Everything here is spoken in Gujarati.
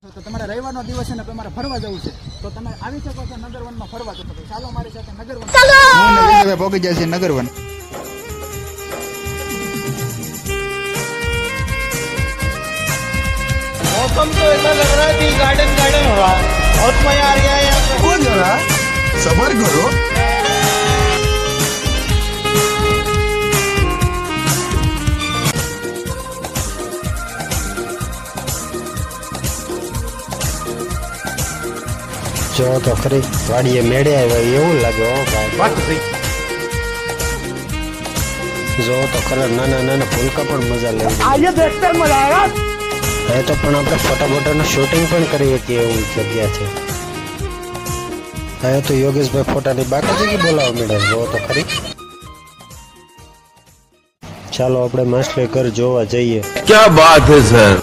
તો તમારે રવિવારનો દિવસ છે ને તમારે ફરવા જવું છે તો તમે આવી શકો છો નગરવનમાં ફરવા. તો ચાલો મારી સાથે નગરવન. હું નવીનભાઈ પહોંચી જાય છે નગરવન. मौसम तो ऐसा लग रहा है कि गार्डन गार्डन हो रहा है. बहुत मजा आ रहा है यहाँ पे. ओ जरा सबर करो. જો તો ખરી વાડીએ મેળે આવ્યા એવું લાગે. હો ભાઈ જો તો ખરા નાના નાના ફૂલકા પણ મજા લે. હવે તો પણ આપણે ફોટાનું શૂટિંગ પણ કરી શકીએ એવું જગ્યા છે. હવે તો યોગેશભાઈ ફોટાની બાકી જગ્યાએ બોલાવવા મળે. જો તો ખરી ચાલો આપણે માછલી ઘર જોવા જઈએ. क्या बात है सर.